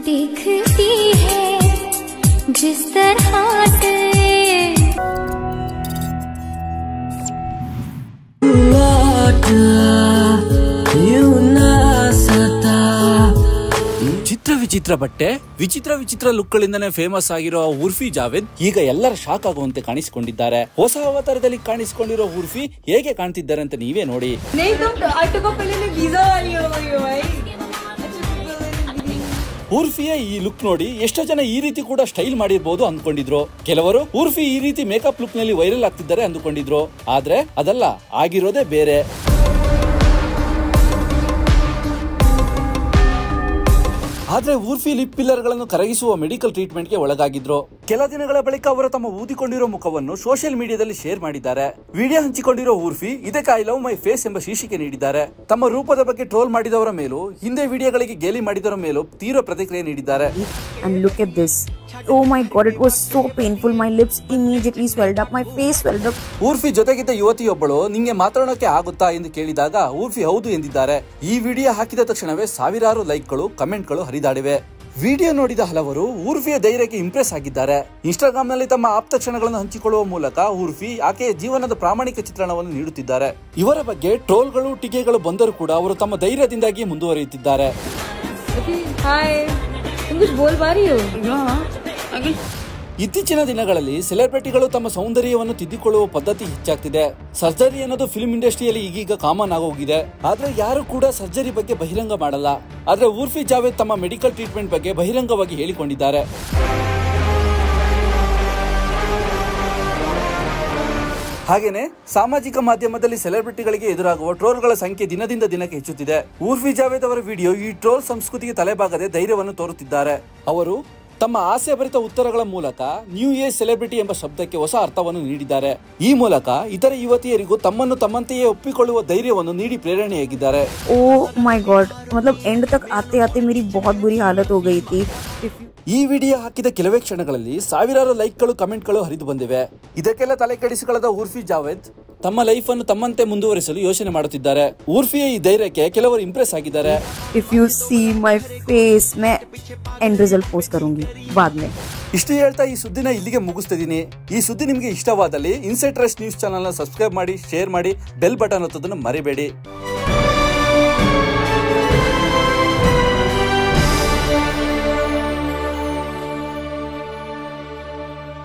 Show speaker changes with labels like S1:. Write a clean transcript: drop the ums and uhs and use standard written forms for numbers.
S1: दिखती है जिस तरह से
S2: ಚಿತ್ರ ವಿಚಿತ್ರ ಬಟ್ಟೆ, ವಿಚಿತ್ರ ವಿಚಿತ್ರ ಲುಕ್ ಗಳಿಂದನೇ ಫೇಮಸ್ ಆಗಿರೋ ಉರ್ಫಿ ಜಾವೇದ್ ಈಗ ಎಲ್ಲರ ಶಾಕ್ ಆಗುವಂತೆ ಕಾಣಿಸಿಕೊಂಡಿದ್ದಾರೆ. ಹೊಸ ಅವತಾರದಲ್ಲಿ ಕಾಣಿಸಿಕೊಂಡಿರೋ ಉರ್ಫಿ ಹೇಗೆ ಕಾಣ್ತಿದ್ದಾರೆ ಅಂತ ನೀವೇ ನೋಡಿ. ಉರ್ಫಿಯ ಈ ಲುಕ್ ನೋಡಿ ಎಷ್ಟೋ ಜನ ಈ ರೀತಿ ಕೂಡ ಸ್ಟೈಲ್ ಮಾಡಿರ್ಬೋದು ಅಂದ್ಕೊಂಡಿದ್ರು. ಕೆಲವರು ಉರ್ಫಿ ಈ ರೀತಿ ಮೇಕಪ್ ಲುಕ್ ನಲ್ಲಿ ವೈರಲ್ ಆಗ್ತಿದ್ದಾರೆ ಅಂದ್ಕೊಂಡಿದ್ರು. ಆದ್ರೆ ಅದಲ್ಲ, ಆಗಿರೋದೇ ಬೇರೆ. ಆದ್ರೆ ಉರ್ಫಿ ಲಿಪ್ ಪಿಲ್ಲರ್ ಗಳನ್ನು ಕರಗಿಸುವ ಮೆಡಿಕಲ್ ಟ್ರೀಟ್ಮೆಂಟ್ ಗೆ ಒಳಗಾಗಿದ್ರು. ಕೆಲ ದಿನಗಳ ಬಳಿಕ ಅವರು ತಮ್ಮ ಊದಿಕೊಂಡಿರೋ ಮುಖವನ್ನು ಸೋಷಿಯಲ್ ಮೀಡಿಯಾದಲ್ಲಿ ಶೇರ್ ಮಾಡಿದ್ದಾರೆ. ವಿಡಿಯೋ ಹಂಚಿಕೊಂಡಿರೋ ಉರ್ಫಿ ಇದಕ್ಕೆ ಐ ಲವ್ ಮೈ ಫೇಸ್ ಎಂಬ ಶೀರ್ಷಿಕೆ ನೀಡಿದ್ದಾರೆ. ತಮ್ಮ ರೂಪದ ಬಗ್ಗೆ ಟ್ರೋಲ್ ಮಾಡಿದವರ ಮೇಲೂ ಹಿಂದೆ ವಿಡಿಯೋಗಳಿಗೆ ಗೇಲಿ ಮಾಡಿದವರ ಮೇಲೂ ತೀವ್ರ ಪ್ರತಿಕ್ರಿಯೆ ನೀಡಿದ್ದಾರೆ.
S3: And look at this. Oh my god, it was so painful. My lips immediately swelled up. My face swelled up.
S2: Urfi ಜೊತೆಗಿದ್ದ ಯುವತಿಯೊಬ್ಬಳು ನಿಂಗೆ ಮಾತಾಡೋಕೆ ಆಗುತ್ತಾ ಎಂದು ಕೇಳಿದಾಗ ಉರ್ಫಿ ಹೌದು ಎಂದಿದ್ದಾರೆ. ಈ ವಿಡಿಯೋ ಹಾಕಿದ ತಕ್ಷಣವೇ ಸಾವಿರಾರು ಲೈಕ್ಗಳು, ಕಮೆಂಟ್ಗಳು ಹರಿದಾಡಿವೆ. ವಿಡಿಯೋ ನೋಡಿದ ಹಲವರು ಉರ್ಫಿಯ ಧೈರ್ಯಕ್ಕೆ ಇಂಪ್ರೆಸ್ ಆಗಿದ್ದಾರೆ. ಇನ್ಸ್ಟಾಗ್ರಾಮ್ ನಲ್ಲಿ ತಮ್ಮ ಆಪ್ತ ಕ್ಷಣಗಳನ್ನು ಹಂಚಿಕೊಳ್ಳುವ ಮೂಲಕ ಉರ್ಫಿ ಆಕೆಯ ಜೀವನದ ಪ್ರಾಮಾಣಿಕ ಚಿತ್ರಣವನ್ನು ನೀಡುತ್ತಿದ್ದಾರೆ. ಇವರ ಬಗ್ಗೆ ಟ್ರೋಲ್ಗಳು, ಟೀಕೆಗಳು ಬಂದರೂ ಕೂಡ ಅವರು ತಮ್ಮ ಧೈರ್ಯದಿಂದಾಗಿ ಮುಂದುವರಿಯುತ್ತಿದ್ದಾರೆ. ಇತ್ತೀಚಿನ ದಿನಗಳಲ್ಲಿ ಸೆಲೆಬ್ರಿಟಿಗಳು ತಮ್ಮ ಸೌಂದರ್ಯವನ್ನು ತಿದ್ದಿಕೊಳ್ಳುವ ಪದ್ಧತಿ ಹೆಚ್ಚಾಗ್ತಿದೆ. ಸರ್ಜರಿ ಅನ್ನೋದು ಫಿಲ್ಮ್ ಇಂಡಸ್ಟ್ರಿಯಲ್ಲಿ ಈಗೀಗ ಕಾಮನ್ ಆಗೋಗಿದೆ. ಆದ್ರೆ ಯಾರು ಕೂಡ ಸರ್ಜರಿ ಬಗ್ಗೆ ಬಹಿರಂಗ ಮಾಡಲ್ಲ. ಆದ್ರೆ ಉರ್ಫಿ ಜಾವೇದ್ ತಮ್ಮ ಮೆಡಿಕಲ್ ಟ್ರೀಟ್ಮೆಂಟ್ ಬಗ್ಗೆ ಬಹಿರಂಗವಾಗಿ ಹೇಳಿಕೊಂಡಿದ್ದಾರೆ. ಹಾಗೇನೆ ಸಾಮಾಜಿಕ ಮಾಧ್ಯಮದಲ್ಲಿ ಸೆಲೆಬ್ರಿಟಿಗಳಿಗೆ ಎದುರಾಗುವ ಟ್ರೋಲ್ಗಳ ಸಂಖ್ಯೆ ದಿನದಿಂದ ದಿನಕ್ಕೆ ಹೆಚ್ಚುತ್ತಿದೆ. ಉರ್ಫಿ ಜಾವೇದ್ ಅವರ ವಿಡಿಯೋ ಈ ಟ್ರೋಲ್ ಸಂಸ್ಕೃತಿಗೆ ತಲೆಬಾಗದೆ ಧೈರ್ಯವನ್ನು ತೋರುತ್ತಿದ್ದಾರೆ. ಅವರು ತಮ್ಮ ಆಸೆಭರಿತ ಉತ್ತರಗಳ ಮೂಲಕ ನ್ಯೂ ಏಜ್ ಸೆಲೆಬ್ರಿಟಿ ಎಂಬ ಶಬ್ದಕ್ಕೆ ಹೊಸ ಅರ್ಥವನ್ನು ನೀಡಿದ್ದಾರೆ. ಈ ಮೂಲಕ ಇತರ ಯುವತಿಯರಿಗೂ ತಮ್ಮನ್ನು ತಮ್ಮಂತೆಯೇ ಒಪ್ಪಿಕೊಳ್ಳುವ ಧೈರ್ಯವನ್ನು ನೀಡಿ ಪ್ರೇರಣೆಯಾಗಿದ್ದಾರೆ.
S3: Oh my god, मतलब एंड तक आते आते मेरी बहुत बुरी हालत हो गई थी.
S2: ಈ ವಿಡಿಯೋ ಹಾಕಿದ ಕೆಲವೇ ಕ್ಷಣಗಳಲ್ಲಿ ಸಾವಿರಾರು ಲೈಕ್ಗಳು, ಕಮೆಂಟ್ಗಳು ಹರಿದು ಬಂದಿವೆ. ಇದಕ್ಕೆಲ್ಲ ತಲೆ ಕೆಡಿಸಿಕೊಳ್ಳದ ಉರ್ಫಿ ಜಾವೇದ್ ತಮ್ಮ ಲೈಫ್ ಅನ್ನು ತಮ್ಮಂತೆ ಮುಂದುವರಿಸಲು ಯೋಚನೆ ಮಾಡುತ್ತಿದ್ದಾರೆ. ಉರ್ಫಿಯ ಈ ಧೈರ್ಯಕ್ಕೆ ಕೆಲವರು ಇಂಪ್ರೆಸ್ ಆಗಿದ್ದಾರೆ.
S3: If you see my face, मैं end result post करूंगी बाद में.
S2: ಇಷ್ಟು ಹೇಳ್ತಾ ಈ ಸುದ್ದಿನ ಇಲ್ಲಿಗೆ ಮುಗಿಸ್ತಿದ್ದೀನಿ. ಈ ಸುದ್ದಿ ನಿಮಗೆ ಇಷ್ಟವಾದಲ್ಲಿ ಇನ್ಸೈಡ್ ಟ್ರಸ್ಟ್ ನ್ಯೂಸ್ ಚಾನೆಲ್ ನ ಸಬ್ಸ್ಕ್ರೈಬ್ ಮಾಡಿ, ಶೇರ್ ಮಾಡಿ, ಬೆಲ್ ಬಟನ್ ಒತ್ತೋದನ್ನು ಮರಿಬೇಡಿ.